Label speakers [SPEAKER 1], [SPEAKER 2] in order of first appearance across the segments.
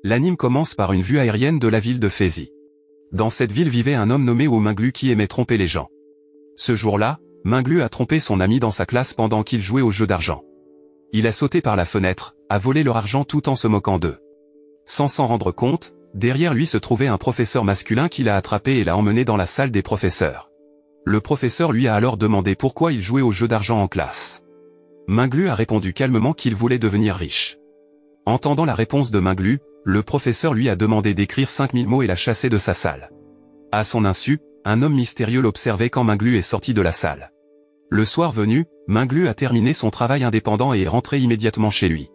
[SPEAKER 1] L'anime commence par une vue aérienne de la ville de Fézy. Dans cette ville vivait un homme nommé Minglu qui aimait tromper les gens. Ce jour-là, Minglu a trompé son ami dans sa classe pendant qu'il jouait au jeu d'argent. Il a sauté par la fenêtre, a volé leur argent tout en se moquant d'eux. Sans s'en rendre compte, derrière lui se trouvait un professeur masculin qui l'a attrapé et l'a emmené dans la salle des professeurs. Le professeur lui a alors demandé pourquoi il jouait au jeu d'argent en classe. Minglu a répondu calmement qu'il voulait devenir riche. Entendant la réponse de Minglu, le professeur lui a demandé d'écrire 5000 mots et l'a chassé de sa salle. À son insu, un homme mystérieux l'observait quand Minglu est sorti de la salle. Le soir venu, Minglu a terminé son travail indépendant et est rentré immédiatement chez lui.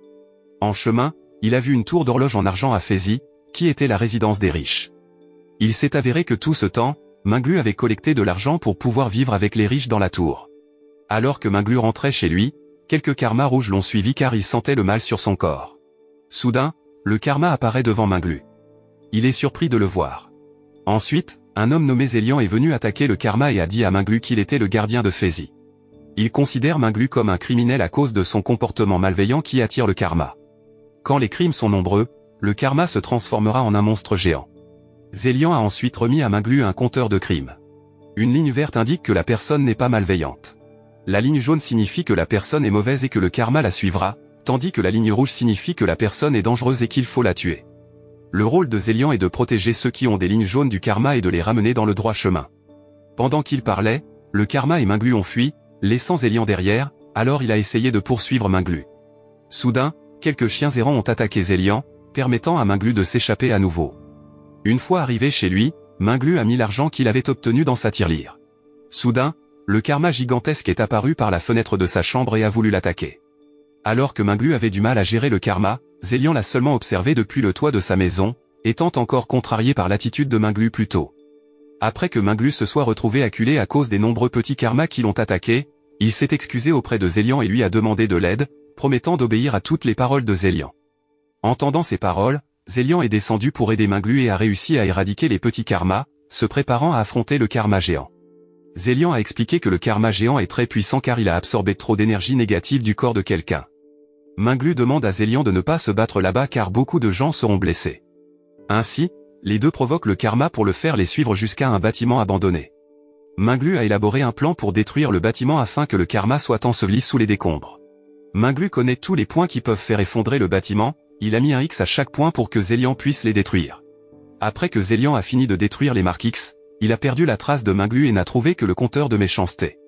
[SPEAKER 1] En chemin, il a vu une tour d'horloge en argent à Fézy, qui était la résidence des riches. Il s'est avéré que tout ce temps, Minglu avait collecté de l'argent pour pouvoir vivre avec les riches dans la tour. Alors que Minglu rentrait chez lui, quelques karmas rouges l'ont suivi car il sentait le mal sur son corps. Soudain, le karma apparaît devant Minglu. Il est surpris de le voir. Ensuite, un homme nommé Zélian est venu attaquer le karma et a dit à Minglu qu'il était le gardien de Fézy. Il considère Minglu comme un criminel à cause de son comportement malveillant qui attire le karma. Quand les crimes sont nombreux, le karma se transformera en un monstre géant. Zélian a ensuite remis à Minglu un compteur de crimes. Une ligne verte indique que la personne n'est pas malveillante. La ligne jaune signifie que la personne est mauvaise et que le karma la suivra, tandis que la ligne rouge signifie que la personne est dangereuse et qu'il faut la tuer. Le rôle de Zélian est de protéger ceux qui ont des lignes jaunes du karma et de les ramener dans le droit chemin. Pendant qu'il parlait, le karma et Minglu ont fui, laissant Zélian derrière, alors il a essayé de poursuivre Minglu. Soudain, quelques chiens errants ont attaqué Zélian, permettant à Minglu de s'échapper à nouveau. Une fois arrivé chez lui, Minglu a mis l'argent qu'il avait obtenu dans sa tirelire. Soudain, le karma gigantesque est apparu par la fenêtre de sa chambre et a voulu l'attaquer. Alors que Minglu avait du mal à gérer le karma, Zélian l'a seulement observé depuis le toit de sa maison, étant encore contrarié par l'attitude de Minglu plus tôt. Après que Minglu se soit retrouvé acculé à cause des nombreux petits karmas qui l'ont attaqué, il s'est excusé auprès de Zélian et lui a demandé de l'aide, promettant d'obéir à toutes les paroles de Zélian. Entendant ces paroles, Zélian est descendu pour aider Minglu et a réussi à éradiquer les petits karmas, se préparant à affronter le karma géant. Zélian a expliqué que le karma géant est très puissant car il a absorbé trop d'énergie négative du corps de quelqu'un. Minglu demande à Zélian de ne pas se battre là-bas car beaucoup de gens seront blessés. Ainsi, les deux provoquent le karma pour le faire les suivre jusqu'à un bâtiment abandonné. Minglu a élaboré un plan pour détruire le bâtiment afin que le karma soit enseveli sous les décombres. Minglu connaît tous les points qui peuvent faire effondrer le bâtiment, il a mis un X à chaque point pour que Zélian puisse les détruire. Après que Zélian a fini de détruire les marques X, il a perdu la trace de Minglu et n'a trouvé que le compteur de méchanceté.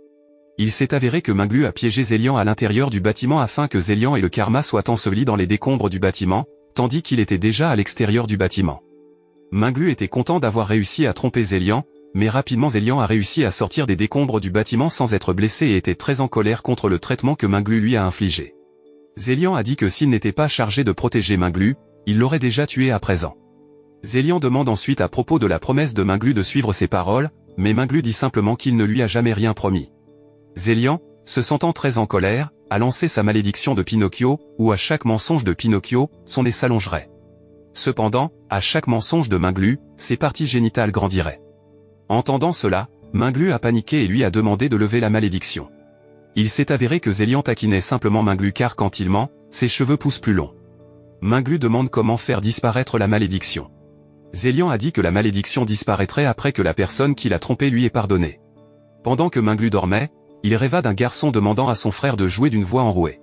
[SPEAKER 1] Il s'est avéré que Minglu a piégé Zélian à l'intérieur du bâtiment afin que Zélian et le karma soient ensevelis dans les décombres du bâtiment, tandis qu'il était déjà à l'extérieur du bâtiment. Minglu était content d'avoir réussi à tromper Zélian, mais rapidement Zélian a réussi à sortir des décombres du bâtiment sans être blessé et était très en colère contre le traitement que Minglu lui a infligé. Zélian a dit que s'il n'était pas chargé de protéger Minglu, il l'aurait déjà tué à présent. Zélian demande ensuite à propos de la promesse de Minglu de suivre ses paroles, mais Minglu dit simplement qu'il ne lui a jamais rien promis. Zélian, se sentant très en colère, a lancé sa malédiction de Pinocchio, où à chaque mensonge de Pinocchio, son nez s'allongerait. Cependant, à chaque mensonge de Minglu, ses parties génitales grandiraient. Entendant cela, Minglu a paniqué et lui a demandé de lever la malédiction. Il s'est avéré que Zélian taquinait simplement Minglu car quand il ment, ses cheveux poussent plus longs. Minglu demande comment faire disparaître la malédiction. Zélian a dit que la malédiction disparaîtrait après que la personne qui l'a trompé lui ait pardonné. Pendant que Minglu dormait, il rêva d'un garçon demandant à son frère de jouer d'une voix enrouée.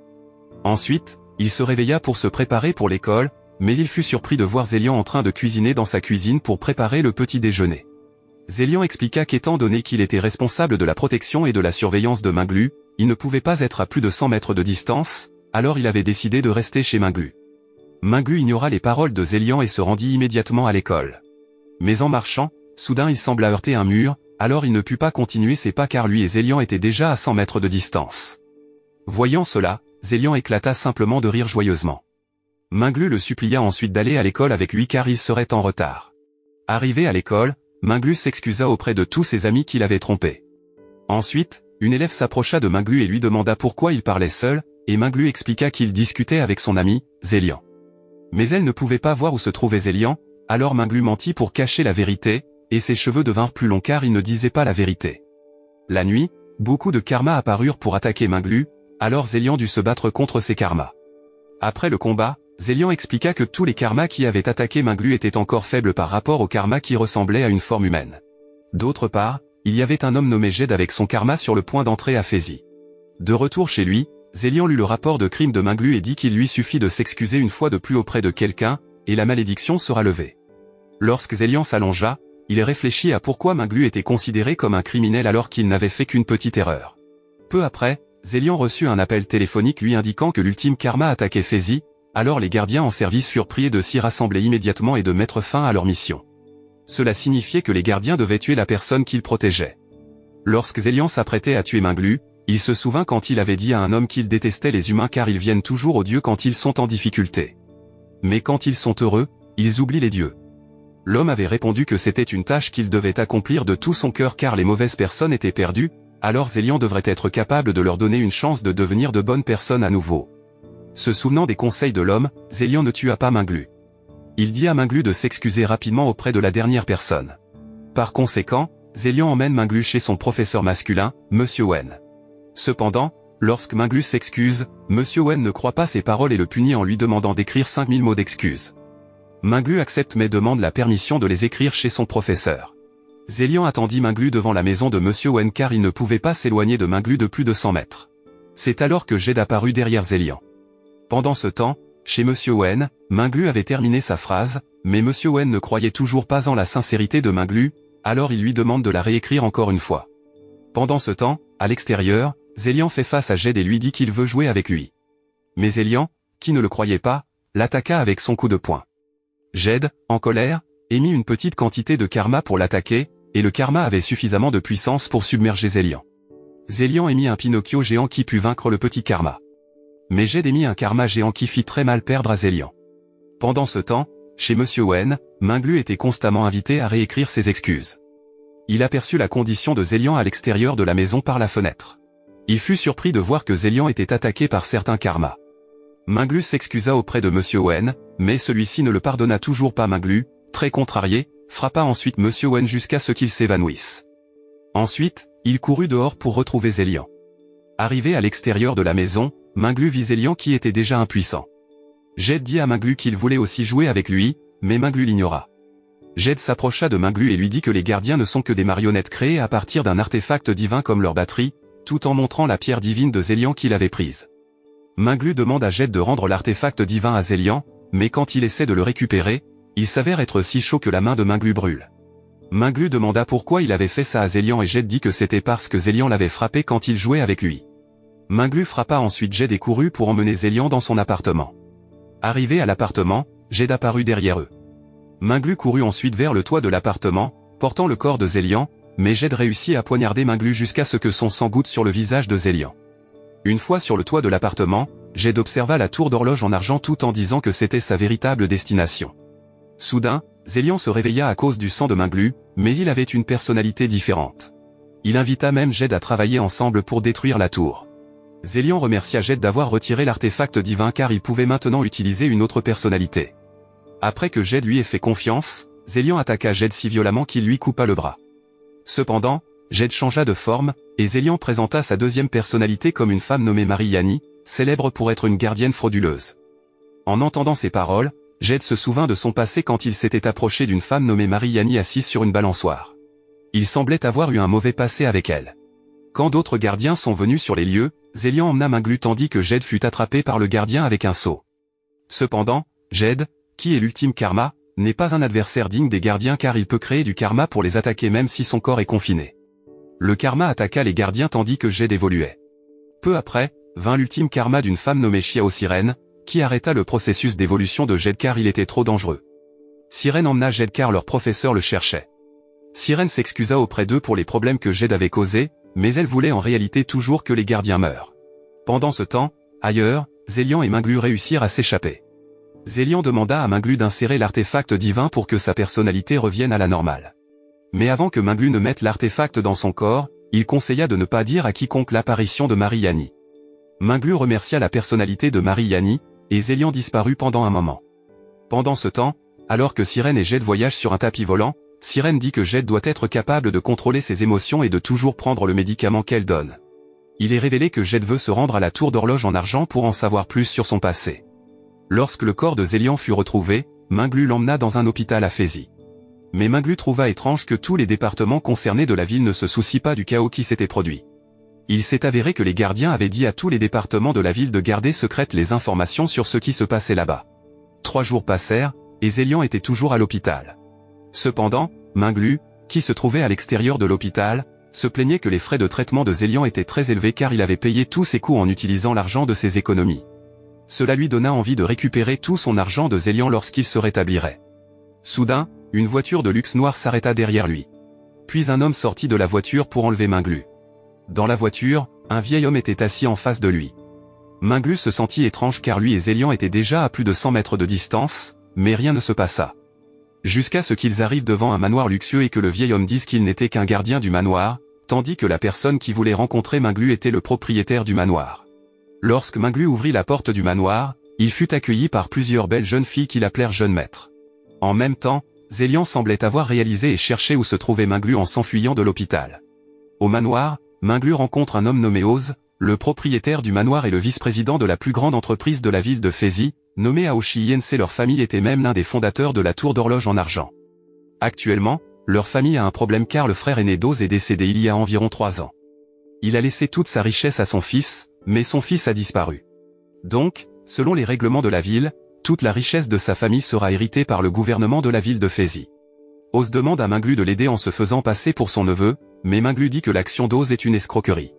[SPEAKER 1] Ensuite, il se réveilla pour se préparer pour l'école, mais il fut surpris de voir Zélian en train de cuisiner dans sa cuisine pour préparer le petit déjeuner. Zélian expliqua qu'étant donné qu'il était responsable de la protection et de la surveillance de Minglu, il ne pouvait pas être à plus de 100 mètres de distance, alors il avait décidé de rester chez Minglu. Minglu ignora les paroles de Zélian et se rendit immédiatement à l'école. Mais en marchant, soudain il sembla heurter un mur, alors il ne put pas continuer ses pas car lui et Zélian étaient déjà à 100 mètres de distance. Voyant cela, Zélian éclata simplement de rire joyeusement. Minglu le supplia ensuite d'aller à l'école avec lui car il serait en retard. Arrivé à l'école, Minglu s'excusa auprès de tous ses amis qui l'avaient trompé. Ensuite, une élève s'approcha de Minglu et lui demanda pourquoi il parlait seul, et Minglu expliqua qu'il discutait avec son ami, Zélian. Mais elle ne pouvait pas voir où se trouvait Zélian, alors Minglu mentit pour cacher la vérité, et ses cheveux devinrent plus longs car il ne disait pas la vérité. La nuit, beaucoup de karmas apparurent pour attaquer Minglu, alors Zélian dut se battre contre ces karmas. Après le combat, Zélian expliqua que tous les karmas qui avaient attaqué Minglu étaient encore faibles par rapport au karma qui ressemblait à une forme humaine. D'autre part, il y avait un homme nommé Jed avec son karma sur le point d'entrer à Fezi. De retour chez lui, Zélian lut le rapport de crime de Minglu et dit qu'il lui suffit de s'excuser une fois de plus auprès de quelqu'un, et la malédiction sera levée. Lorsque Zélian s'allongea, il réfléchit à pourquoi Minglu était considéré comme un criminel alors qu'il n'avait fait qu'une petite erreur. Peu après, Zélian reçut un appel téléphonique lui indiquant que l'ultime karma attaquait Fezi, alors les gardiens en service furent priés de s'y rassembler immédiatement et de mettre fin à leur mission. Cela signifiait que les gardiens devaient tuer la personne qu'ils protégeaient. Lorsque Zélian s'apprêtait à tuer Minglu, il se souvint quand il avait dit à un homme qu'il détestait les humains car ils viennent toujours aux dieux quand ils sont en difficulté. Mais quand ils sont heureux, ils oublient les dieux. L'homme avait répondu que c'était une tâche qu'il devait accomplir de tout son cœur car les mauvaises personnes étaient perdues, alors Zélian devrait être capable de leur donner une chance de devenir de bonnes personnes à nouveau. Se souvenant des conseils de l'homme, Zélian ne tua pas Minglu. Il dit à Minglu de s'excuser rapidement auprès de la dernière personne. Par conséquent, Zélian emmène Minglu chez son professeur masculin, Monsieur Wen. Cependant, lorsque Minglu s'excuse, Monsieur Wen ne croit pas ses paroles et le punit en lui demandant d'écrire 5000 mots d'excuses. Minglu accepte mais demande la permission de les écrire chez son professeur. Zélian attendit Minglu devant la maison de Monsieur Wen car il ne pouvait pas s'éloigner de Minglu de plus de 100 mètres. C'est alors que Jed apparut derrière Zélian. Pendant ce temps, chez Monsieur Wen, Minglu avait terminé sa phrase, mais Monsieur Wen ne croyait toujours pas en la sincérité de Minglu, alors il lui demande de la réécrire encore une fois. Pendant ce temps, à l'extérieur, Zélian fait face à Jed et lui dit qu'il veut jouer avec lui. Mais Zélian, qui ne le croyait pas, l'attaqua avec son coup de poing. Jed, en colère, émit une petite quantité de karma pour l'attaquer, et le karma avait suffisamment de puissance pour submerger Zélian. Zélian émit un Pinocchio géant qui put vaincre le petit karma. Mais Jed émit un karma géant qui fit très mal perdre à Zélian. Pendant ce temps, chez Monsieur Wen, Minglu était constamment invité à réécrire ses excuses. Il aperçut la condition de Zélian à l'extérieur de la maison par la fenêtre. Il fut surpris de voir que Zélian était attaqué par certains karmas. Minglu s'excusa auprès de Monsieur Wen, mais celui-ci ne le pardonna toujours pas. Minglu, très contrarié, frappa ensuite Monsieur Wen jusqu'à ce qu'il s'évanouisse. Ensuite, il courut dehors pour retrouver Zélian. Arrivé à l'extérieur de la maison, Minglu vit Zélian qui était déjà impuissant. Jed dit à Minglu qu'il voulait aussi jouer avec lui, mais Minglu l'ignora. Jed s'approcha de Minglu et lui dit que les gardiens ne sont que des marionnettes créées à partir d'un artefact divin comme leur batterie, tout en montrant la pierre divine de Zélian qu'il avait prise. Minglu demande à Jed de rendre l'artefact divin à Zélian, mais quand il essaie de le récupérer, il s'avère être si chaud que la main de Minglu brûle. Minglu demanda pourquoi il avait fait ça à Zélian et Jed dit que c'était parce que Zélian l'avait frappé quand il jouait avec lui. Minglu frappa ensuite Jed et courut pour emmener Zélian dans son appartement. Arrivé à l'appartement, Jed apparut derrière eux. Minglu courut ensuite vers le toit de l'appartement, portant le corps de Zélian, mais Jed réussit à poignarder Minglu jusqu'à ce que son sang goutte sur le visage de Zélian. Une fois sur le toit de l'appartement, Jed observa la tour d'horloge en argent tout en disant que c'était sa véritable destination. Soudain, Zélian se réveilla à cause du sang de Minglu, mais il avait une personnalité différente. Il invita même Jed à travailler ensemble pour détruire la tour. Zélian remercia Jed d'avoir retiré l'artefact divin car il pouvait maintenant utiliser une autre personnalité. Après que Jed lui ait fait confiance, Zélian attaqua Jed si violemment qu'il lui coupa le bras. Cependant, Jed changea de forme, et Zélian présenta sa deuxième personnalité comme une femme nommée Mariani, célèbre pour être une gardienne frauduleuse. En entendant ces paroles, Jed se souvint de son passé quand il s'était approché d'une femme nommée Mariani assise sur une balançoire. Il semblait avoir eu un mauvais passé avec elle. Quand d'autres gardiens sont venus sur les lieux, Zélian emmena Minglu tandis que Jed fut attrapé par le gardien avec un seau. Cependant, Jed, qui est l'ultime karma, n'est pas un adversaire digne des gardiens car il peut créer du karma pour les attaquer même si son corps est confiné. Le karma attaqua les gardiens tandis que Jed évoluait. Peu après, vint l'ultime karma d'une femme nommée Xiao Sirène, qui arrêta le processus d'évolution de Jed car il était trop dangereux. Sirène emmena Jed car leur professeur le cherchait. Sirène s'excusa auprès d'eux pour les problèmes que Jed avait causés, mais elle voulait en réalité toujours que les gardiens meurent. Pendant ce temps, ailleurs, Zélian et Minglu réussirent à s'échapper. Zélian demanda à Minglu d'insérer l'artefact divin pour que sa personnalité revienne à la normale. Mais avant que Minglu ne mette l'artefact dans son corps, il conseilla de ne pas dire à quiconque l'apparition de Mariani. Minglu remercia la personnalité de Mariani, et Zélian disparut pendant un moment. Pendant ce temps, alors que Sirène et Jed voyagent sur un tapis volant, Sirène dit que Jed doit être capable de contrôler ses émotions et de toujours prendre le médicament qu'elle donne. Il est révélé que Jed veut se rendre à la tour d'horloge en argent pour en savoir plus sur son passé. Lorsque le corps de Zélian fut retrouvé, Minglu l'emmena dans un hôpital à Fézy. Mais Minglu trouva étrange que tous les départements concernés de la ville ne se soucient pas du chaos qui s'était produit. Il s'est avéré que les gardiens avaient dit à tous les départements de la ville de garder secrètes les informations sur ce qui se passait là-bas. 3 jours passèrent, et Zélian était toujours à l'hôpital. Cependant, Minglu, qui se trouvait à l'extérieur de l'hôpital, se plaignait que les frais de traitement de Zélian étaient très élevés car il avait payé tous ses coûts en utilisant l'argent de ses économies. Cela lui donna envie de récupérer tout son argent de Zélian lorsqu'il se rétablirait. Soudain, une voiture de luxe noire s'arrêta derrière lui. Puis un homme sortit de la voiture pour enlever Minglu. Dans la voiture, un vieil homme était assis en face de lui. Minglu se sentit étrange car lui et Zélian étaient déjà à plus de 100 mètres de distance, mais rien ne se passa. Jusqu'à ce qu'ils arrivent devant un manoir luxueux et que le vieil homme dise qu'il n'était qu'un gardien du manoir, tandis que la personne qui voulait rencontrer Minglu était le propriétaire du manoir. Lorsque Minglu ouvrit la porte du manoir, il fut accueilli par plusieurs belles jeunes filles qui l'appelèrent jeune maître. En même temps, Zélian semblait avoir réalisé et cherché où se trouvait Minglu en s'enfuyant de l'hôpital. Au manoir, Minglu rencontre un homme nommé Oz, le propriétaire du manoir et le vice-président de la plus grande entreprise de la ville de Fézy, nommé Aoshi Yense. Leur famille était même l'un des fondateurs de la tour d'horloge en argent. Actuellement, leur famille a un problème car le frère aîné d'Oz est décédé il y a environ 3 ans. Il a laissé toute sa richesse à son fils, mais son fils a disparu. Donc, selon les règlements de la ville, toute la richesse de sa famille sera héritée par le gouvernement de la ville de Fézy. Oz demande à Minglu de l'aider en se faisant passer pour son neveu, mais Minglu dit que l'action d'Oz est une escroquerie.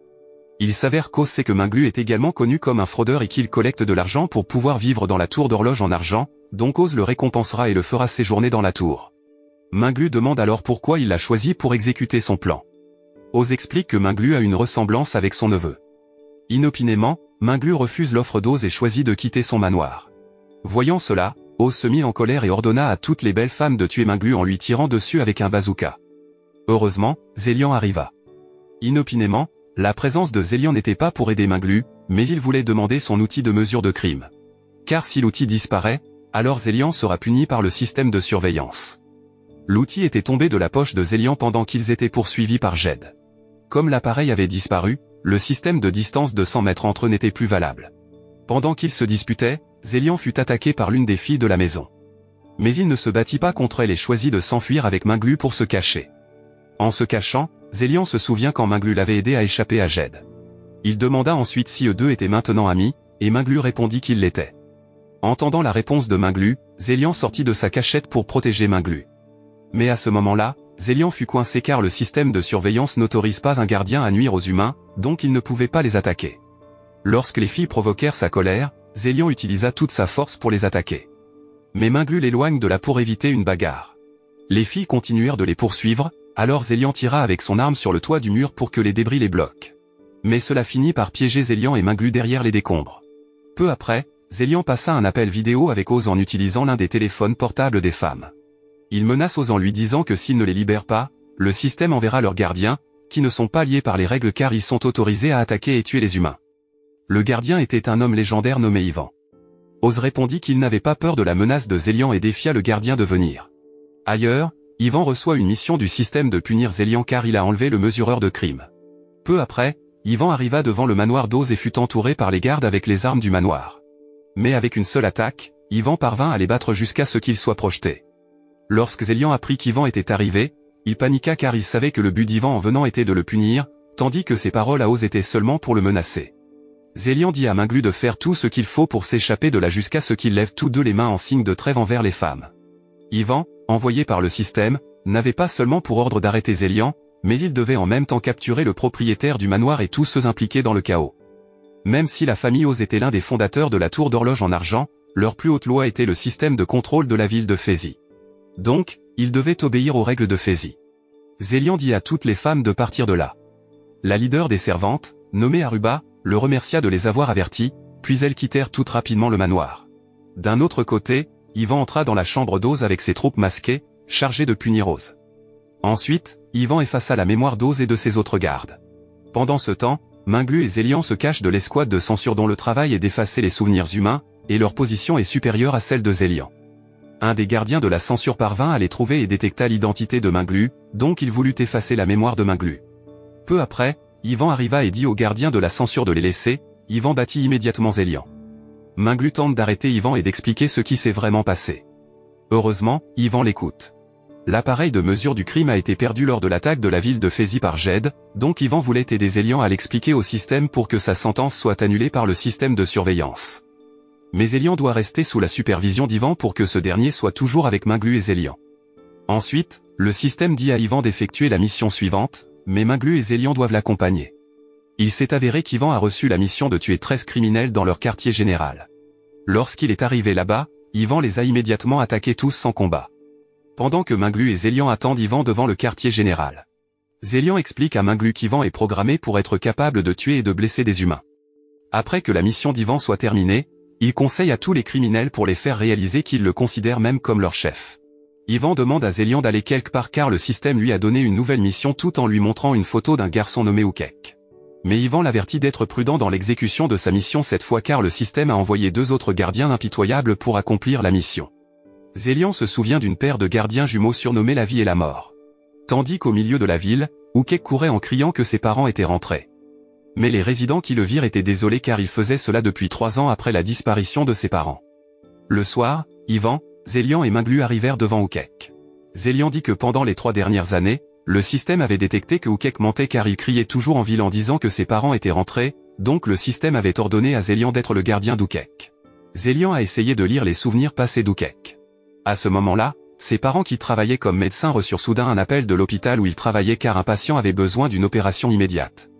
[SPEAKER 1] Il s'avère qu'Oz sait que Minglu est également connu comme un fraudeur et qu'il collecte de l'argent pour pouvoir vivre dans la tour d'horloge en argent, donc Oz le récompensera et le fera séjourner dans la tour. Minglu demande alors pourquoi il l'a choisi pour exécuter son plan. Oz explique que Minglu a une ressemblance avec son neveu. Inopinément, Minglu refuse l'offre d'Oz et choisit de quitter son manoir. Voyant cela, Oz se mit en colère et ordonna à toutes les belles femmes de tuer Minglu en lui tirant dessus avec un bazooka. Heureusement, Zélian arriva. Inopinément, la présence de Zélian n'était pas pour aider Minglu, mais il voulait demander son outil de mesure de crime. Car si l'outil disparaît, alors Zélian sera puni par le système de surveillance. L'outil était tombé de la poche de Zélian pendant qu'ils étaient poursuivis par Jed. Comme l'appareil avait disparu, le système de distance de 100 mètres entre eux n'était plus valable. Pendant qu'ils se disputaient, Zélian fut attaqué par l'une des filles de la maison. Mais il ne se battit pas contre elle et choisit de s'enfuir avec Minglu pour se cacher. En se cachant, Zélian se souvient quand Minglu l'avait aidé à échapper à Jed. Il demanda ensuite si eux deux étaient maintenant amis, et Minglu répondit qu'il l'était. Entendant la réponse de Minglu, Zélian sortit de sa cachette pour protéger Minglu. Mais à ce moment-là, Zélian fut coincé car le système de surveillance n'autorise pas un gardien à nuire aux humains, donc il ne pouvait pas les attaquer. Lorsque les filles provoquèrent sa colère, Zélian utilisa toute sa force pour les attaquer. Mais Minglu l'éloigne de là pour éviter une bagarre. Les filles continuèrent de les poursuivre, alors Zélian tira avec son arme sur le toit du mur pour que les débris les bloquent. Mais cela finit par piéger Zélian et Minglu derrière les décombres. Peu après, Zélian passa un appel vidéo avec Oz en utilisant l'un des téléphones portables des femmes. Il menace Oz en lui disant que s'il ne les libère pas, le système enverra leurs gardiens, qui ne sont pas liés par les règles car ils sont autorisés à attaquer et tuer les humains. Le gardien était un homme légendaire nommé Ivan. Oz répondit qu'il n'avait pas peur de la menace de Zélian et défia le gardien de venir. Ailleurs, Ivan reçoit une mission du système de punir Zélian car il a enlevé le mesureur de crime. Peu après, Ivan arriva devant le manoir d'Oz et fut entouré par les gardes avec les armes du manoir. Mais avec une seule attaque, Ivan parvint à les battre jusqu'à ce qu'ils soient projetés. Lorsque Zélian apprit qu'Ivan était arrivé, il paniqua car il savait que le but d'Ivan en venant était de le punir, tandis que ses paroles à Oz étaient seulement pour le menacer. Zélian dit à Minglu de faire tout ce qu'il faut pour s'échapper de là jusqu'à ce qu'ils lèvent tous deux les mains en signe de trêve envers les femmes. Ivan, envoyé par le système, n'avait pas seulement pour ordre d'arrêter Zélian, mais il devait en même temps capturer le propriétaire du manoir et tous ceux impliqués dans le chaos. Même si la famille Oz était l'un des fondateurs de la tour d'horloge en argent, leur plus haute loi était le système de contrôle de la ville de Fézy. Donc, ils devaient obéir aux règles de Fézy. Zélian dit à toutes les femmes de partir de là. La leader des servantes, nommée Aruba, le remercia de les avoir avertis, puis elles quittèrent toutes rapidement le manoir. D'un autre côté, Ivan entra dans la chambre d'Oz avec ses troupes masquées, chargées de punir Oz. Ensuite, Ivan effaça la mémoire d'Oz et de ses autres gardes. Pendant ce temps, Minglu et Zélian se cachent de l'escouade de censure dont le travail est d'effacer les souvenirs humains, et leur position est supérieure à celle de Zélian. Un des gardiens de la censure parvint à les trouver et détecta l'identité de Minglu, donc il voulut effacer la mémoire de Minglu. Peu après, Ivan arriva et dit aux gardiens de la censure de les laisser, Ivan battit immédiatement Zélian. Minglu tente d'arrêter Ivan et d'expliquer ce qui s'est vraiment passé. Heureusement, Ivan l'écoute. L'appareil de mesure du crime a été perdu lors de l'attaque de la ville de Fézi par Jed, donc Ivan voulait aider Zélian à l'expliquer au système pour que sa sentence soit annulée par le système de surveillance. Mais Zélian doit rester sous la supervision d'Ivan pour que ce dernier soit toujours avec Minglu et Zélian. Ensuite, le système dit à Ivan d'effectuer la mission suivante, mais Minglu et Zélian doivent l'accompagner. Il s'est avéré qu'Ivan a reçu la mission de tuer 13 criminels dans leur quartier général. Lorsqu'il est arrivé là-bas, Ivan les a immédiatement attaqués tous sans combat. Pendant que Minglu et Zélian attendent Ivan devant le quartier général. Zélian explique à Minglu qu'Ivan est programmé pour être capable de tuer et de blesser des humains. Après que la mission d'Ivan soit terminée, il conseille à tous les criminels pour les faire réaliser qu'ils le considèrent même comme leur chef. Ivan demande à Zélian d'aller quelque part car le système lui a donné une nouvelle mission tout en lui montrant une photo d'un garçon nommé Oukek. Mais Ivan l'avertit d'être prudent dans l'exécution de sa mission cette fois car le système a envoyé 2 autres gardiens impitoyables pour accomplir la mission. Zélian se souvient d'une paire de gardiens jumeaux surnommés la vie et la mort. Tandis qu'au milieu de la ville, Oukek courait en criant que ses parents étaient rentrés. Mais les résidents qui le virent étaient désolés car il faisait cela depuis 3 ans après la disparition de ses parents. Le soir, Ivan, Zélian et Minglu arrivèrent devant Oukek. Zélian dit que pendant les 3 dernières années, le système avait détecté que Oukek mentait car il criait toujours en ville en disant que ses parents étaient rentrés, donc le système avait ordonné à Zélian d'être le gardien d'Oukek. Zélian a essayé de lire les souvenirs passés d'Oukek. À ce moment-là, ses parents qui travaillaient comme médecins reçurent soudain un appel de l'hôpital où ils travaillaient car un patient avait besoin d'une opération immédiate.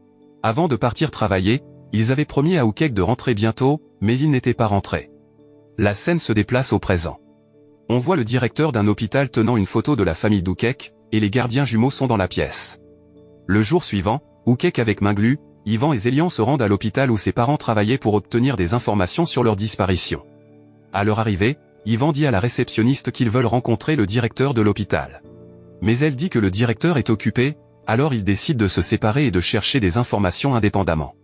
[SPEAKER 1] Avant de partir travailler, ils avaient promis à Oukek de rentrer bientôt, mais il n'était pas rentré. La scène se déplace au présent. On voit le directeur d'un hôpital tenant une photo de la famille d'Oukek, et les gardiens jumeaux sont dans la pièce. Le jour suivant, Oukek avec Minglu, Ivan et Zélian se rendent à l'hôpital où ses parents travaillaient pour obtenir des informations sur leur disparition. À leur arrivée, Ivan dit à la réceptionniste qu'ils veulent rencontrer le directeur de l'hôpital. Mais elle dit que le directeur est occupé, alors ils décident de se séparer et de chercher des informations indépendamment.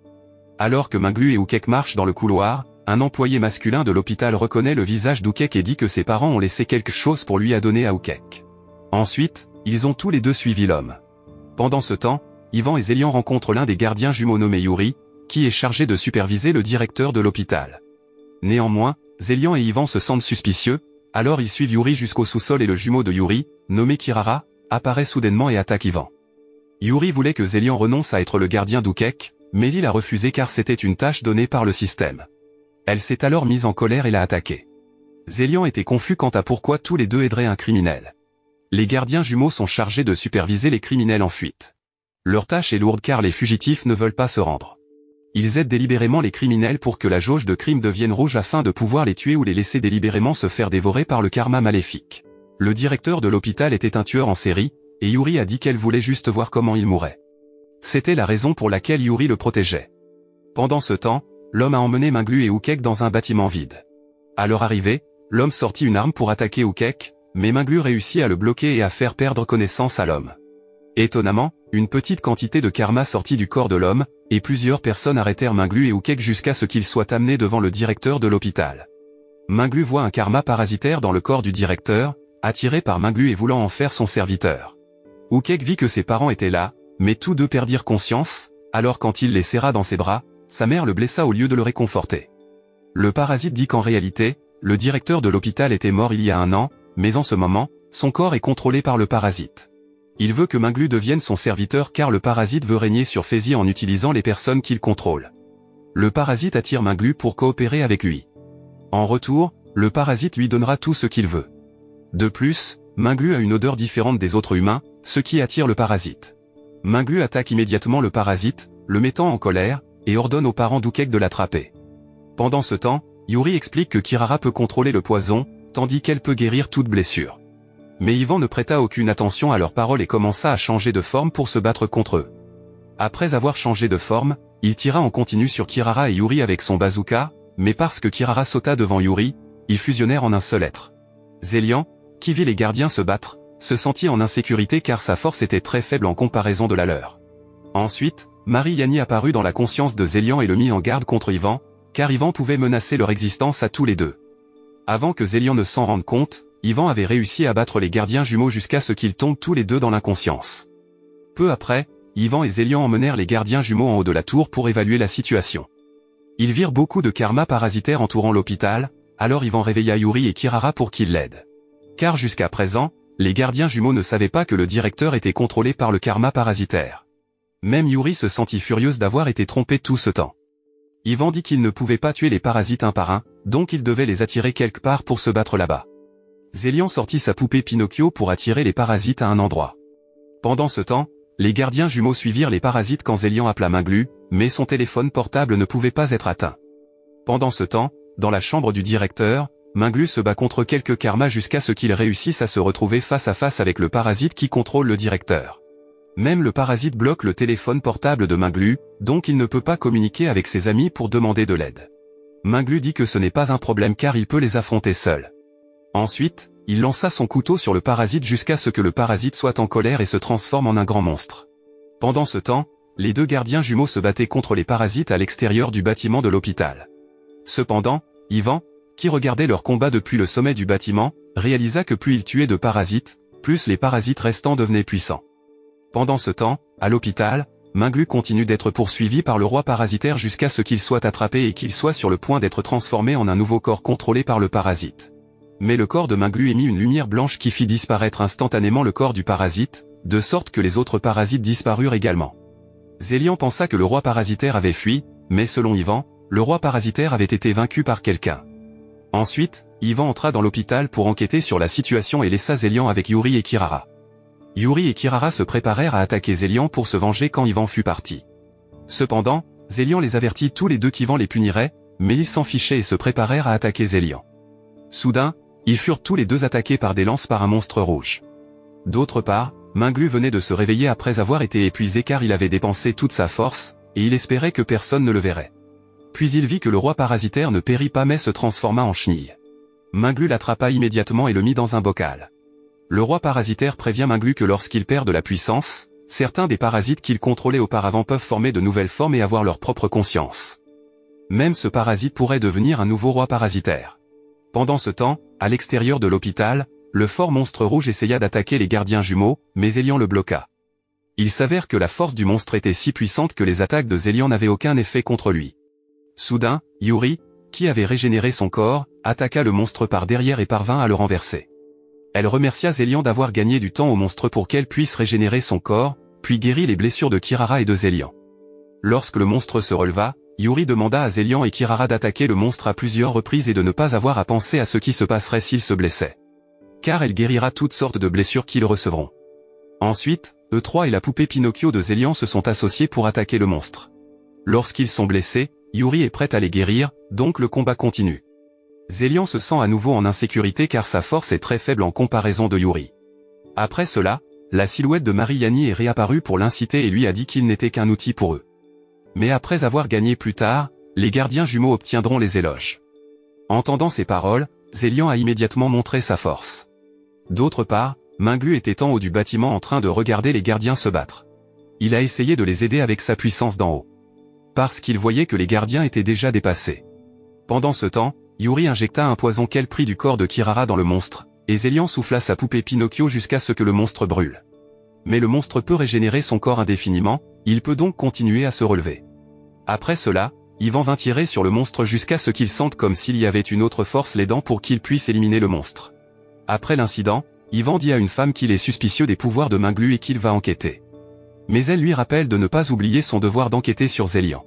[SPEAKER 1] Alors que Minglu et Oukek marchent dans le couloir, un employé masculin de l'hôpital reconnaît le visage d'Oukek et dit que ses parents ont laissé quelque chose pour lui à donner à Oukek. Ensuite, ils ont tous les deux suivi l'homme. Pendant ce temps, Ivan et Zélian rencontrent l'un des gardiens jumeaux nommé Yuri, qui est chargé de superviser le directeur de l'hôpital. Néanmoins, Zélian et Ivan se sentent suspicieux, alors ils suivent Yuri jusqu'au sous-sol et le jumeau de Yuri, nommé Kirara, apparaît soudainement et attaque Ivan. Yuri voulait que Zélian renonce à être le gardien d'Oukek, mais il a refusé car c'était une tâche donnée par le système. Elle s'est alors mise en colère et l'a attaqué. Zélian était confus quant à pourquoi tous les deux aideraient un criminel. Les gardiens jumeaux sont chargés de superviser les criminels en fuite. Leur tâche est lourde car les fugitifs ne veulent pas se rendre. Ils aident délibérément les criminels pour que la jauge de crime devienne rouge afin de pouvoir les tuer ou les laisser délibérément se faire dévorer par le karma maléfique. Le directeur de l'hôpital était un tueur en série, et Yuri a dit qu'elle voulait juste voir comment il mourait. C'était la raison pour laquelle Yuri le protégeait. Pendant ce temps, l'homme a emmené Minglu et Oukek dans un bâtiment vide. À leur arrivée, l'homme sortit une arme pour attaquer Oukek, mais Minglu réussit à le bloquer et à faire perdre connaissance à l'homme. Étonnamment, une petite quantité de karma sortit du corps de l'homme, et plusieurs personnes arrêtèrent Minglu et Oukek jusqu'à ce qu'ils soient amenés devant le directeur de l'hôpital. Minglu voit un karma parasitaire dans le corps du directeur, attiré par Minglu et voulant en faire son serviteur. Oukek vit que ses parents étaient là, mais tous deux perdirent conscience, alors quand il les serra dans ses bras, sa mère le blessa au lieu de le réconforter. Le parasite dit qu'en réalité, le directeur de l'hôpital était mort il y a 1 an, mais en ce moment, son corps est contrôlé par le parasite. Il veut que Minglu devienne son serviteur car le parasite veut régner sur Fézi en utilisant les personnes qu'il contrôle. Le parasite attire Minglu pour coopérer avec lui. En retour, le parasite lui donnera tout ce qu'il veut. De plus, Minglu a une odeur différente des autres humains, ce qui attire le parasite. Minglu attaque immédiatement le parasite, le mettant en colère, et ordonne aux parents d'Oukek de l'attraper. Pendant ce temps, Yuri explique que Kirara peut contrôler le poison, tandis qu'elle peut guérir toute blessure. Mais Ivan ne prêta aucune attention à leurs paroles et commença à changer de forme pour se battre contre eux. Après avoir changé de forme, il tira en continu sur Kirara et Yuri avec son bazooka, mais parce que Kirara sauta devant Yuri, ils fusionnèrent en un seul être. Zélian, qui vit les gardiens se battre, se sentit en insécurité car sa force était très faible en comparaison de la leur. Ensuite, Marie-Yani apparut dans la conscience de Zélian et le mit en garde contre Ivan, car Ivan pouvait menacer leur existence à tous les deux. Avant que Zélian ne s'en rende compte, Ivan avait réussi à battre les gardiens jumeaux jusqu'à ce qu'ils tombent tous les deux dans l'inconscience. Peu après, Ivan et Zélian emmenèrent les gardiens jumeaux en haut de la tour pour évaluer la situation. Ils virent beaucoup de karma parasitaires entourant l'hôpital, alors Ivan réveilla Yuri et Kirara pour qu'ils l'aident. Car jusqu'à présent, les gardiens jumeaux ne savaient pas que le directeur était contrôlé par le karma parasitaire. Même Yuri se sentit furieuse d'avoir été trompée tout ce temps. Ivan dit qu'il ne pouvait pas tuer les parasites un par un, donc il devait les attirer quelque part pour se battre là-bas. Zélian sortit sa poupée Pinocchio pour attirer les parasites à un endroit. Pendant ce temps, les gardiens jumeaux suivirent les parasites quand Zélian appela Minglu, mais son téléphone portable ne pouvait pas être atteint. Pendant ce temps, dans la chambre du directeur, Minglu se bat contre quelques karmas jusqu'à ce qu'il réussisse à se retrouver face à face avec le parasite qui contrôle le directeur. Même le parasite bloque le téléphone portable de Minglu, donc il ne peut pas communiquer avec ses amis pour demander de l'aide. Minglu dit que ce n'est pas un problème car il peut les affronter seul. Ensuite, il lança son couteau sur le parasite jusqu'à ce que le parasite soit en colère et se transforme en un grand monstre. Pendant ce temps, les deux gardiens jumeaux se battaient contre les parasites à l'extérieur du bâtiment de l'hôpital. Cependant, Ivan, qui regardait leur combat depuis le sommet du bâtiment, réalisa que plus ils tuaient de parasites, plus les parasites restants devenaient puissants. Pendant ce temps, à l'hôpital, Minglu continue d'être poursuivi par le roi parasitaire jusqu'à ce qu'il soit attrapé et qu'il soit sur le point d'être transformé en un nouveau corps contrôlé par le parasite. Mais le corps de Minglu émit une lumière blanche qui fit disparaître instantanément le corps du parasite, de sorte que les autres parasites disparurent également. Zélian pensa que le roi parasitaire avait fui, mais selon Ivan, le roi parasitaire avait été vaincu par quelqu'un. Ensuite, Ivan entra dans l'hôpital pour enquêter sur la situation et laissa Zélian avec Yuri et Kirara. Yuri et Kirara se préparèrent à attaquer Zélian pour se venger quand Ivan fut parti. Cependant, Zélian les avertit tous les deux qu'Ivan les punirait, mais ils s'en fichaient et se préparèrent à attaquer Zélian. Soudain, ils furent tous les deux attaqués par des lances par un monstre rouge. D'autre part, Minglu venait de se réveiller après avoir été épuisé car il avait dépensé toute sa force, et il espérait que personne ne le verrait. Puis il vit que le roi parasitaire ne périt pas mais se transforma en chenille. Minglu l'attrapa immédiatement et le mit dans un bocal. Le roi parasitaire prévient Minglu que lorsqu'il perd de la puissance, certains des parasites qu'il contrôlait auparavant peuvent former de nouvelles formes et avoir leur propre conscience. Même ce parasite pourrait devenir un nouveau roi parasitaire. Pendant ce temps, à l'extérieur de l'hôpital, le fort monstre rouge essaya d'attaquer les gardiens jumeaux, mais Zélian le bloqua. Il s'avère que la force du monstre était si puissante que les attaques de Zélian n'avaient aucun effet contre lui. Soudain, Yuri, qui avait régénéré son corps, attaqua le monstre par derrière et parvint à le renverser. Elle remercia Zélian d'avoir gagné du temps au monstre pour qu'elle puisse régénérer son corps, puis guérit les blessures de Kirara et de Zélian. Lorsque le monstre se releva, Yuri demanda à Zélian et Kirara d'attaquer le monstre à plusieurs reprises et de ne pas avoir à penser à ce qui se passerait s'il se blessait. Car elle guérira toutes sortes de blessures qu'ils recevront. Ensuite, eux trois et la poupée Pinocchio de Zélian se sont associés pour attaquer le monstre. Lorsqu'ils sont blessés, Yuri est prête à les guérir, donc le combat continue. Zélian se sent à nouveau en insécurité car sa force est très faible en comparaison de Yuri. Après cela, la silhouette de Mariani est réapparue pour l'inciter et lui a dit qu'il n'était qu'un outil pour eux. Mais après avoir gagné plus tard, les gardiens jumeaux obtiendront les éloges. Entendant ces paroles, Zélian a immédiatement montré sa force. D'autre part, Minglu était en haut du bâtiment en train de regarder les gardiens se battre. Il a essayé de les aider avec sa puissance d'en haut. Parce qu'il voyait que les gardiens étaient déjà dépassés. Pendant ce temps, Yuri injecta un poison qu'elle prit du corps de Kirara dans le monstre, et Zélian souffla sa poupée Pinocchio jusqu'à ce que le monstre brûle. Mais le monstre peut régénérer son corps indéfiniment, il peut donc continuer à se relever. Après cela, Ivan vint tirer sur le monstre jusqu'à ce qu'il sente comme s'il y avait une autre force l'aidant pour qu'il puisse éliminer le monstre. Après l'incident, Ivan dit à une femme qu'il est suspicieux des pouvoirs de Minglu et qu'il va enquêter. Mais elle lui rappelle de ne pas oublier son devoir d'enquêter sur Zélian.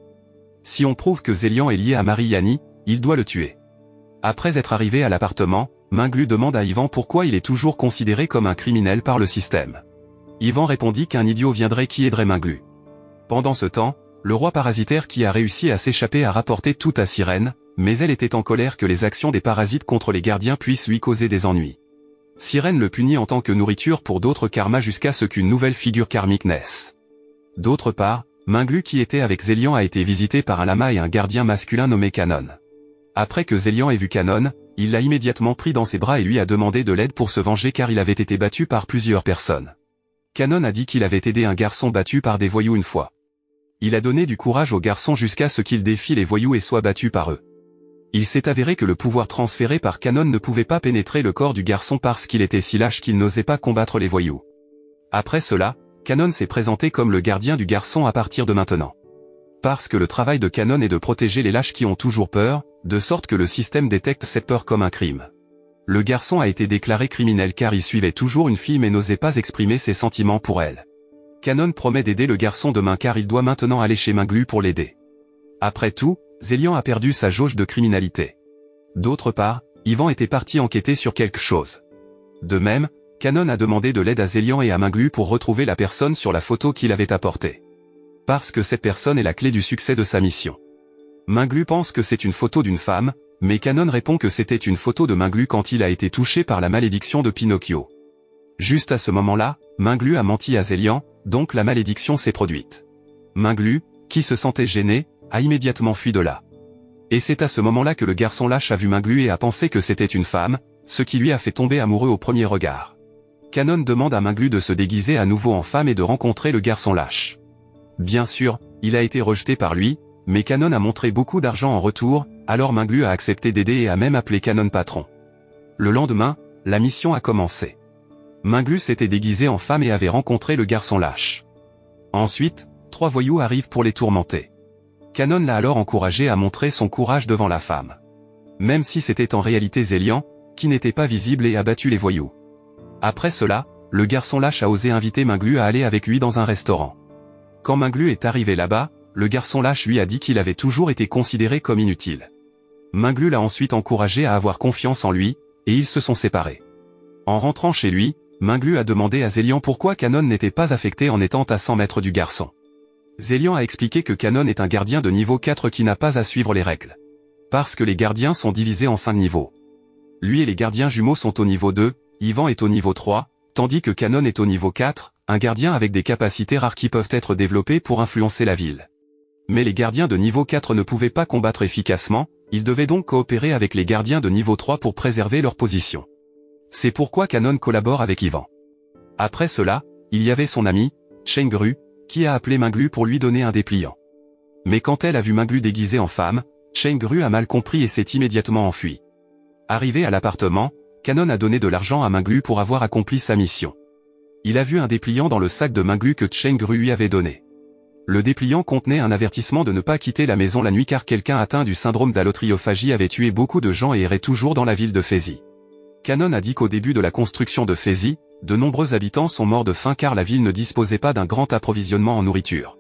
[SPEAKER 1] Si on prouve que Zélian est lié à Mariani, il doit le tuer. Après être arrivé à l'appartement, Minglu demande à Ivan pourquoi il est toujours considéré comme un criminel par le système. Ivan répondit qu'un idiot viendrait qui aiderait Minglu. Pendant ce temps, le roi parasitaire qui a réussi à s'échapper a rapporté tout à Sirène, mais elle était en colère que les actions des parasites contre les gardiens puissent lui causer des ennuis. Sirène le punit en tant que nourriture pour d'autres karmas jusqu'à ce qu'une nouvelle figure karmique naisse. D'autre part, Minglu qui était avec Zélian a été visité par un lama et un gardien masculin nommé Kanon. Après que Zélian ait vu Kanon, il l'a immédiatement pris dans ses bras et lui a demandé de l'aide pour se venger car il avait été battu par plusieurs personnes. Kanon a dit qu'il avait aidé un garçon battu par des voyous une fois. Il a donné du courage au garçon jusqu'à ce qu'il défie les voyous et soit battu par eux. Il s'est avéré que le pouvoir transféré par Kanon ne pouvait pas pénétrer le corps du garçon parce qu'il était si lâche qu'il n'osait pas combattre les voyous. Après cela, Kanon s'est présenté comme le gardien du garçon à partir de maintenant. Parce que le travail de Canon est de protéger les lâches qui ont toujours peur, de sorte que le système détecte cette peur comme un crime. Le garçon a été déclaré criminel car il suivait toujours une fille mais n'osait pas exprimer ses sentiments pour elle. Canon promet d'aider le garçon demain car il doit maintenant aller chez Minglu pour l'aider. Après tout, Zélian a perdu sa jauge de criminalité. D'autre part, Ivan était parti enquêter sur quelque chose. De même, Canon a demandé de l'aide à Zélian et à Minglu pour retrouver la personne sur la photo qu'il avait apportée. Parce que cette personne est la clé du succès de sa mission. Minglu pense que c'est une photo d'une femme, mais Canon répond que c'était une photo de Minglu quand il a été touché par la malédiction de Pinocchio. Juste à ce moment-là, Minglu a menti à Zélian, donc la malédiction s'est produite. Minglu, qui se sentait gêné, a immédiatement fui de là. Et c'est à ce moment-là que le garçon lâche a vu Minglu et a pensé que c'était une femme, ce qui lui a fait tomber amoureux au premier regard. Canon demande à Minglu de se déguiser à nouveau en femme et de rencontrer le garçon lâche. Bien sûr, il a été rejeté par lui, mais Canon a montré beaucoup d'argent en retour, alors Minglu a accepté d'aider et a même appelé Canon patron. Le lendemain, la mission a commencé. Minglu s'était déguisé en femme et avait rencontré le garçon lâche. Ensuite, 3 voyous arrivent pour les tourmenter. Canon l'a alors encouragé à montrer son courage devant la femme. Même si c'était en réalité Zélian, qui n'était pas visible et a battu les voyous. Après cela, le garçon lâche a osé inviter Minglu à aller avec lui dans un restaurant. Quand Minglu est arrivé là-bas, le garçon lâche lui a dit qu'il avait toujours été considéré comme inutile. Minglu l'a ensuite encouragé à avoir confiance en lui, et ils se sont séparés. En rentrant chez lui, Minglu a demandé à Zélian pourquoi Canon n'était pas affecté en étant à 100 mètres du garçon. Zélian a expliqué que Canon est un gardien de niveau 4 qui n'a pas à suivre les règles. Parce que les gardiens sont divisés en 5 niveaux. Lui et les gardiens jumeaux sont au niveau 2, Ivan est au niveau 3, tandis que Canon est au niveau 4, un gardien avec des capacités rares qui peuvent être développées pour influencer la ville. Mais les gardiens de niveau 4 ne pouvaient pas combattre efficacement, ils devaient donc coopérer avec les gardiens de niveau 3 pour préserver leur position. C'est pourquoi Canon collabore avec Ivan. Après cela, il y avait son ami, Chengru, qui a appelé Minglu pour lui donner un dépliant. Mais quand elle a vu Minglu déguisé en femme, Chengru a mal compris et s'est immédiatement enfui. Arrivé à l'appartement, Canon a donné de l'argent à Minglu pour avoir accompli sa mission. Il a vu un dépliant dans le sac de Minglu que Chengru lui avait donné. Le dépliant contenait un avertissement de ne pas quitter la maison la nuit car quelqu'un atteint du syndrome d'allotriophagie avait tué beaucoup de gens et errait toujours dans la ville de Fezi. Canon a dit qu'au début de la construction de Fezi, de nombreux habitants sont morts de faim car la ville ne disposait pas d'un grand approvisionnement en nourriture.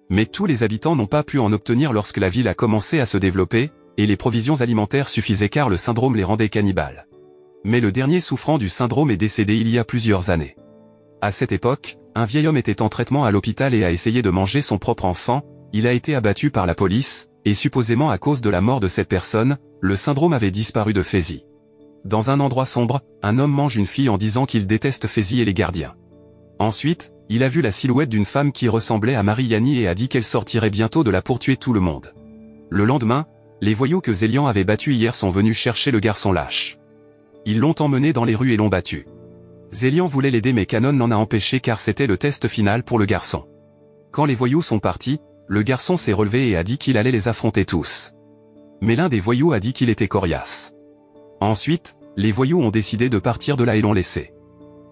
[SPEAKER 1] Mais tous les habitants n'ont pas pu en obtenir lorsque la ville a commencé à se développer, et les provisions alimentaires suffisaient car le syndrome les rendait cannibales. Mais le dernier souffrant du syndrome est décédé il y a plusieurs années. À cette époque, un vieil homme était en traitement à l'hôpital et a essayé de manger son propre enfant, il a été abattu par la police, et supposément à cause de la mort de cette personne, le syndrome avait disparu de Fezi. Dans un endroit sombre, un homme mange une fille en disant qu'il déteste Fezi et les gardiens. Ensuite, il a vu la silhouette d'une femme qui ressemblait à Mariani et a dit qu'elle sortirait bientôt de là pour tuer tout le monde. Le lendemain, les voyous que Zélian avait battus hier sont venus chercher le garçon lâche. Ils l'ont emmené dans les rues et l'ont battu. Zélian voulait l'aider mais Canon l'en a empêché car c'était le test final pour le garçon. Quand les voyous sont partis, le garçon s'est relevé et a dit qu'il allait les affronter tous. Mais l'un des voyous a dit qu'il était coriace. Ensuite, les voyous ont décidé de partir de là et l'ont laissé.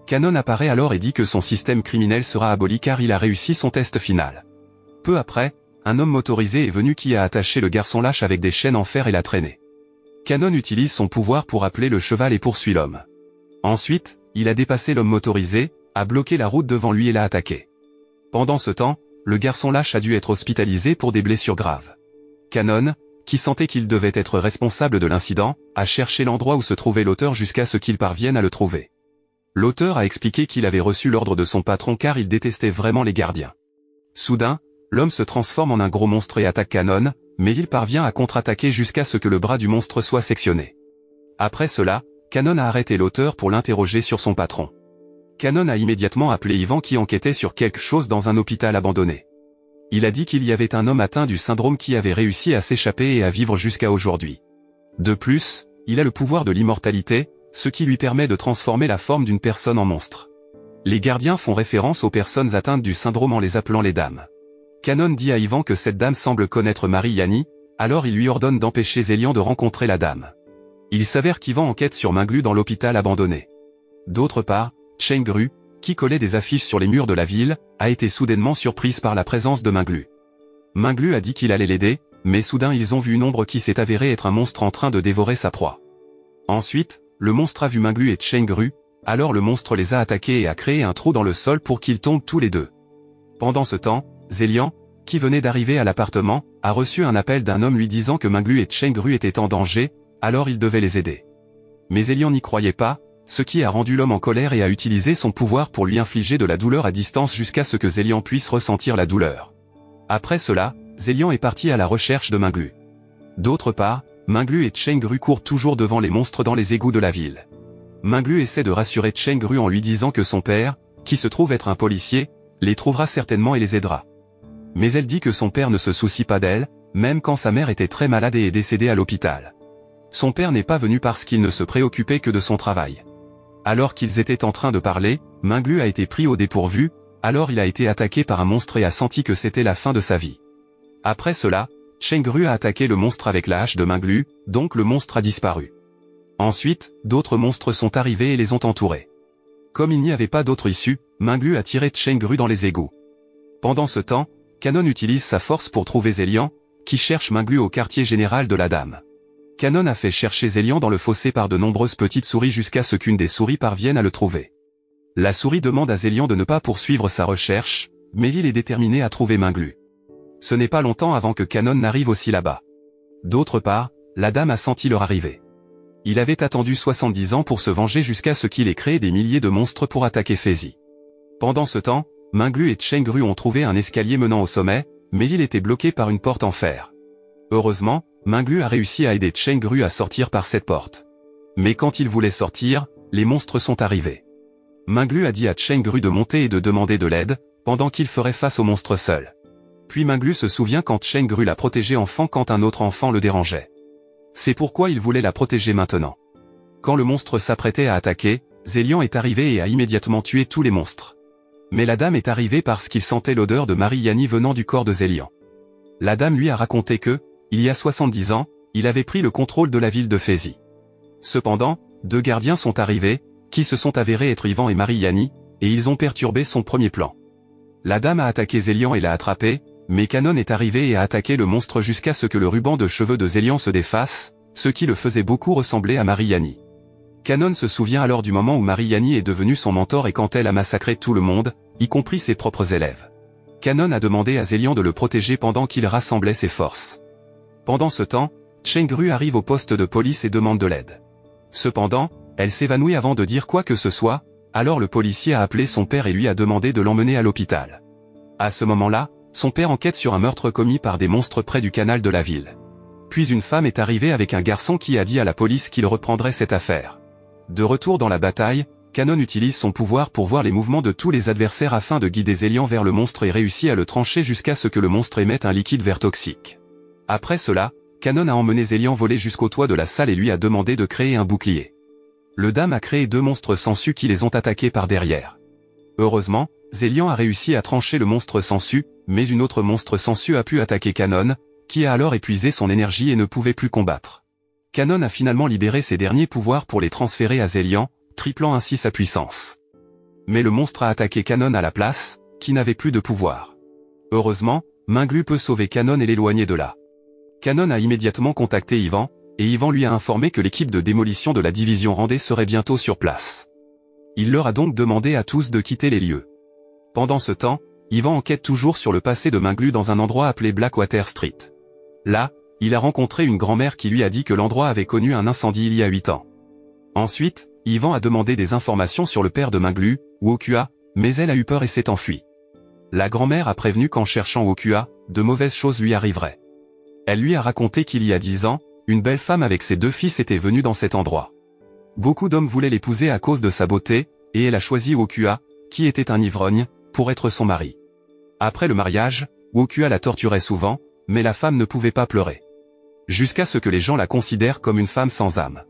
[SPEAKER 1] Canon apparaît alors et dit que son système criminel sera aboli car il a réussi son test final. Peu après, un homme motorisé est venu qui a attaché le garçon lâche avec des chaînes en fer et l'a traîné. Canon utilise son pouvoir pour appeler le cheval et poursuit l'homme. Ensuite, il a dépassé l'homme motorisé, a bloqué la route devant lui et l'a attaqué. Pendant ce temps, le garçon lâche a dû être hospitalisé pour des blessures graves. Canon, qui sentait qu'il devait être responsable de l'incident, a cherché l'endroit où se trouvait l'auteur jusqu'à ce qu'il parvienne à le trouver. L'auteur a expliqué qu'il avait reçu l'ordre de son patron car il détestait vraiment les gardiens. Soudain, l'homme se transforme en un gros monstre et attaque Canon, mais il parvient à contre-attaquer jusqu'à ce que le bras du monstre soit sectionné. Après cela, Canon a arrêté l'auteur pour l'interroger sur son patron. Canon a immédiatement appelé Ivan qui enquêtait sur quelque chose dans un hôpital abandonné. Il a dit qu'il y avait un homme atteint du syndrome qui avait réussi à s'échapper et à vivre jusqu'à aujourd'hui. De plus, il a le pouvoir de l'immortalité, ce qui lui permet de transformer la forme d'une personne en monstre. Les gardiens font référence aux personnes atteintes du syndrome en les appelant les dames. Canon dit à Ivan que cette dame semble connaître Mariani, alors il lui ordonne d'empêcher Zélian de rencontrer la dame. Il s'avère qu'Ivan enquête sur Minglu dans l'hôpital abandonné. D'autre part, Chengru, qui collait des affiches sur les murs de la ville, a été soudainement surprise par la présence de Minglu. Minglu a dit qu'il allait l'aider, mais soudain ils ont vu une ombre qui s'est avérée être un monstre en train de dévorer sa proie. Ensuite, le monstre a vu Minglu et Chengru, alors le monstre les a attaqués et a créé un trou dans le sol pour qu'ils tombent tous les deux. Pendant ce temps, Zelian, qui venait d'arriver à l'appartement, a reçu un appel d'un homme lui disant que Minglu et Chengru étaient en danger, alors il devait les aider. Mais Zelian n'y croyait pas, ce qui a rendu l'homme en colère et a utilisé son pouvoir pour lui infliger de la douleur à distance jusqu'à ce que Zelian puisse ressentir la douleur. Après cela, Zelian est parti à la recherche de Minglu. D'autre part, Minglu et Chengru courent toujours devant les monstres dans les égouts de la ville. Minglu essaie de rassurer Chengru en lui disant que son père, qui se trouve être un policier, les trouvera certainement et les aidera. Mais elle dit que son père ne se soucie pas d'elle, même quand sa mère était très malade et est décédée à l'hôpital. Son père n'est pas venu parce qu'il ne se préoccupait que de son travail. Alors qu'ils étaient en train de parler, Minglu a été pris au dépourvu, alors il a été attaqué par un monstre et a senti que c'était la fin de sa vie. Après cela, Chengru a attaqué le monstre avec la hache de Minglu, donc le monstre a disparu. Ensuite, d'autres monstres sont arrivés et les ont entourés. Comme il n'y avait pas d'autre issue, Minglu a tiré Chengru dans les égouts. Pendant ce temps, Kanon utilise sa force pour trouver Zelian, qui cherche Minglu au quartier général de la Dame. Kanon a fait chercher Zelian dans le fossé par de nombreuses petites souris jusqu'à ce qu'une des souris parvienne à le trouver. La souris demande à Zelian de ne pas poursuivre sa recherche, mais il est déterminé à trouver Minglu. Ce n'est pas longtemps avant que Kanon n'arrive aussi là-bas. D'autre part, la Dame a senti leur arrivée. Il avait attendu 70 ans pour se venger jusqu'à ce qu'il ait créé des milliers de monstres pour attaquer Fezi. Pendant ce temps, Minglu et Chengru ont trouvé un escalier menant au sommet, mais il était bloqué par une porte en fer. Heureusement, Minglu a réussi à aider Chengru à sortir par cette porte. Mais quand il voulait sortir, les monstres sont arrivés. Minglu a dit à Chengru de monter et de demander de l'aide, pendant qu'il ferait face aux monstres seul. Puis Minglu se souvient quand Chengru l'a protégé enfant quand un autre enfant le dérangeait. C'est pourquoi il voulait la protéger maintenant. Quand le monstre s'apprêtait à attaquer, Zelian est arrivé et a immédiatement tué tous les monstres. Mais la Dame est arrivée parce qu'il sentait l'odeur de Mariani venant du corps de Zelian. La Dame lui a raconté que, il y a 70 ans, il avait pris le contrôle de la ville de Fezi. Cependant, deux gardiens sont arrivés, qui se sont avérés être Ivan et Mariani, et ils ont perturbé son premier plan. La Dame a attaqué Zelian et l'a attrapé, mais Kanon est arrivé et a attaqué le monstre jusqu'à ce que le ruban de cheveux de Zelian se défasse, ce qui le faisait beaucoup ressembler à Mariani. Kanon se souvient alors du moment où Mariani est devenue son mentor et quand elle a massacré tout le monde, y compris ses propres élèves. Kanon a demandé à Zelian de le protéger pendant qu'il rassemblait ses forces. Pendant ce temps, Chengru arrive au poste de police et demande de l'aide. Cependant, elle s'évanouit avant de dire quoi que ce soit, alors le policier a appelé son père et lui a demandé de l'emmener à l'hôpital. À ce moment-là, son père enquête sur un meurtre commis par des monstres près du canal de la ville. Puis une femme est arrivée avec un garçon qui a dit à la police qu'il reprendrait cette affaire. De retour dans la bataille, Kanon utilise son pouvoir pour voir les mouvements de tous les adversaires afin de guider Zelian vers le monstre et réussit à le trancher jusqu'à ce que le monstre émette un liquide vert toxique. Après cela, Kanon a emmené Zelian voler jusqu'au toit de la salle et lui a demandé de créer un bouclier. Le Dame a créé deux monstres sangsues qui les ont attaqués par derrière. Heureusement, Zelian a réussi à trancher le monstre sangsu, mais une autre monstre sangsu a pu attaquer Kanon, qui a alors épuisé son énergie et ne pouvait plus combattre. Kanon a finalement libéré ses derniers pouvoirs pour les transférer à Zelian, triplant ainsi sa puissance. Mais le monstre a attaqué Kanon à la place, qui n'avait plus de pouvoir. Heureusement, Minglu peut sauver Kanon et l'éloigner de là. Kanon a immédiatement contacté Ivan, et Ivan lui a informé que l'équipe de démolition de la division Randé serait bientôt sur place. Il leur a donc demandé à tous de quitter les lieux. Pendant ce temps, Ivan enquête toujours sur le passé de Minglu dans un endroit appelé Blackwater Street. Là, il a rencontré une grand-mère qui lui a dit que l'endroit avait connu un incendie il y a 8 ans. Ensuite, Ivan a demandé des informations sur le père de Minglu, Wokua, mais elle a eu peur et s'est enfuie. La grand-mère a prévenu qu'en cherchant Wokua, de mauvaises choses lui arriveraient. Elle lui a raconté qu'il y a 10 ans, une belle femme avec ses 2 fils était venue dans cet endroit. Beaucoup d'hommes voulaient l'épouser à cause de sa beauté, et elle a choisi Wokua, qui était un ivrogne, pour être son mari. Après le mariage, Wokua la torturait souvent, mais la femme ne pouvait pas pleurer. Jusqu'à ce que les gens la considèrent comme une femme sans âme.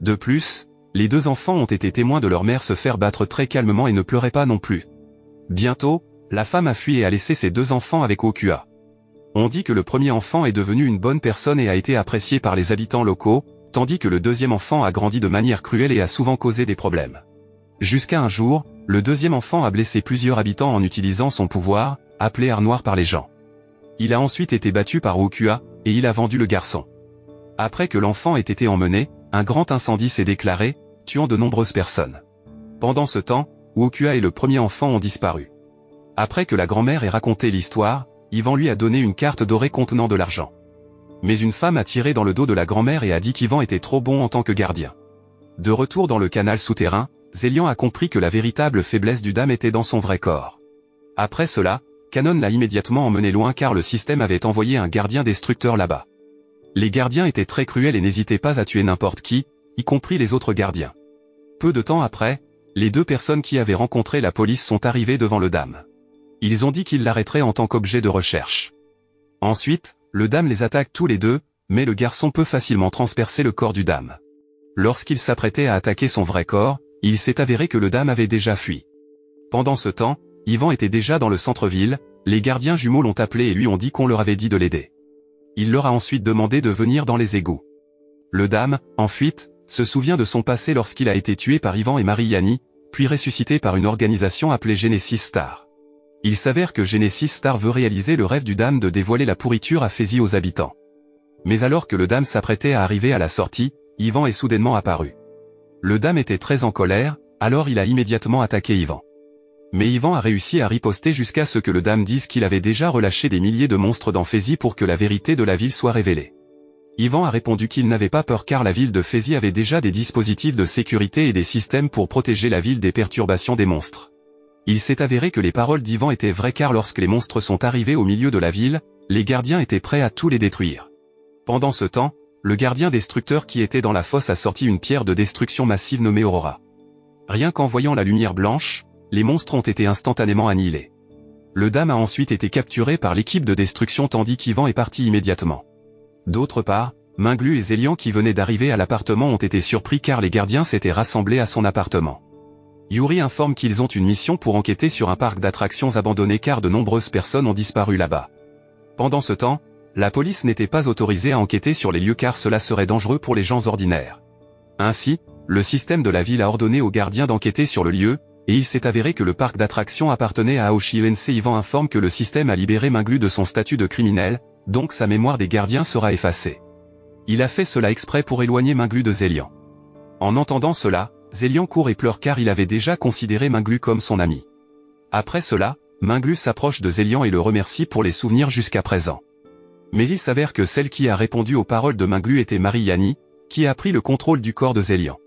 [SPEAKER 1] De plus, les 2 enfants ont été témoins de leur mère se faire battre très calmement et ne pleuraient pas non plus. Bientôt, la femme a fui et a laissé ses 2 enfants avec Wokua. On dit que le premier enfant est devenu une bonne personne et a été apprécié par les habitants locaux, tandis que le deuxième enfant a grandi de manière cruelle et a souvent causé des problèmes. Jusqu'à un jour, le deuxième enfant a blessé plusieurs habitants en utilisant son pouvoir, appelé art noir par les gens. Il a ensuite été battu par Okua, et il a vendu le garçon. Après que l'enfant ait été emmené, un grand incendie s'est déclaré, tuant de nombreuses personnes. Pendant ce temps, Okua et le premier enfant ont disparu. Après que la grand-mère ait raconté l'histoire, Ivan lui a donné une carte dorée contenant de l'argent. Mais une femme a tiré dans le dos de la grand-mère et a dit qu'Ivan était trop bon en tant que gardien. De retour dans le canal souterrain, Zélian a compris que la véritable faiblesse du dame était dans son vrai corps. Après cela, Kanon l'a immédiatement emmené loin car le système avait envoyé un gardien destructeur là-bas. Les gardiens étaient très cruels et n'hésitaient pas à tuer n'importe qui, y compris les autres gardiens. Peu de temps après, les deux personnes qui avaient rencontré la police sont arrivées devant le dame. Ils ont dit qu'ils l'arrêteraient en tant qu'objet de recherche. Ensuite, le dame les attaque tous les deux, mais le garçon peut facilement transpercer le corps du dame. Lorsqu'il s'apprêtait à attaquer son vrai corps, il s'est avéré que le dame avait déjà fui. Pendant ce temps, Ivan était déjà dans le centre-ville, les gardiens jumeaux l'ont appelé et lui ont dit qu'on leur avait dit de l'aider. Il leur a ensuite demandé de venir dans les égouts. Le dame, en fuite, se souvient de son passé lorsqu'il a été tué par Ivan et Mariani, puis ressuscité par une organisation appelée Genesis Star. Il s'avère que Genesis Star veut réaliser le rêve du dame de dévoiler la pourriture à Fezi aux habitants. Mais alors que le dame s'apprêtait à arriver à la sortie, Ivan est soudainement apparu. Le dame était très en colère, alors il a immédiatement attaqué Ivan. Mais Ivan a réussi à riposter jusqu'à ce que le dame dise qu'il avait déjà relâché des milliers de monstres dans Fezi pour que la vérité de la ville soit révélée. Ivan a répondu qu'il n'avait pas peur car la ville de Fezi avait déjà des dispositifs de sécurité et des systèmes pour protéger la ville des perturbations des monstres. Il s'est avéré que les paroles d'Ivan étaient vraies car lorsque les monstres sont arrivés au milieu de la ville, les gardiens étaient prêts à tout les détruire. Pendant ce temps, le gardien destructeur qui était dans la fosse a sorti une pierre de destruction massive nommée Aurora. Rien qu'en voyant la lumière blanche, les monstres ont été instantanément annihilés. Le dame a ensuite été capturé par l'équipe de destruction tandis qu'Ivan est parti immédiatement. D'autre part, Minglu et Zélian qui venaient d'arriver à l'appartement ont été surpris car les gardiens s'étaient rassemblés à son appartement. Yuri informe qu'ils ont une mission pour enquêter sur un parc d'attractions abandonné car de nombreuses personnes ont disparu là-bas. Pendant ce temps, la police n'était pas autorisée à enquêter sur les lieux car cela serait dangereux pour les gens ordinaires. Ainsi, le système de la ville a ordonné aux gardiens d'enquêter sur le lieu, et il s'est avéré que le parc d'attractions appartenait à Aoshi ENC. Ivan informe que le système a libéré Minglu de son statut de criminel, donc sa mémoire des gardiens sera effacée. Il a fait cela exprès pour éloigner Minglu de Zélian. En entendant cela, Zélian court et pleure car il avait déjà considéré Minglu comme son ami. Après cela, Minglu s'approche de Zélian et le remercie pour les souvenirs jusqu'à présent. Mais il s'avère que celle qui a répondu aux paroles de Minglu était Mariani, qui a pris le contrôle du corps de Zélian.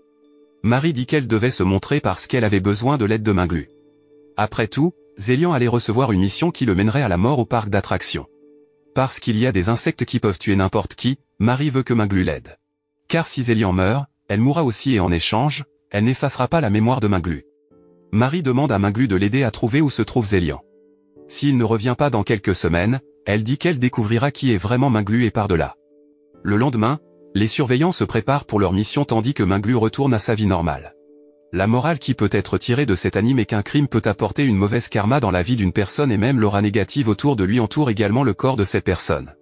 [SPEAKER 1] Marie dit qu'elle devait se montrer parce qu'elle avait besoin de l'aide de Minglu. Après tout, Zélian allait recevoir une mission qui le mènerait à la mort au parc d'attractions. Parce qu'il y a des insectes qui peuvent tuer n'importe qui, Marie veut que Minglu l'aide. Car si Zélian meurt, elle mourra aussi et en échange, elle n'effacera pas la mémoire de Minglu. Marie demande à Minglu de l'aider à trouver où se trouve Zélian. S'il ne revient pas dans quelques semaines, elle dit qu'elle découvrira qui est vraiment Minglu et par-delà. Le lendemain, les surveillants se préparent pour leur mission tandis que Minglu retourne à sa vie normale. La morale qui peut être tirée de cet anime est qu'un crime peut apporter une mauvaise karma dans la vie d'une personne et même l'aura négative autour de lui entoure également le corps de cette personne.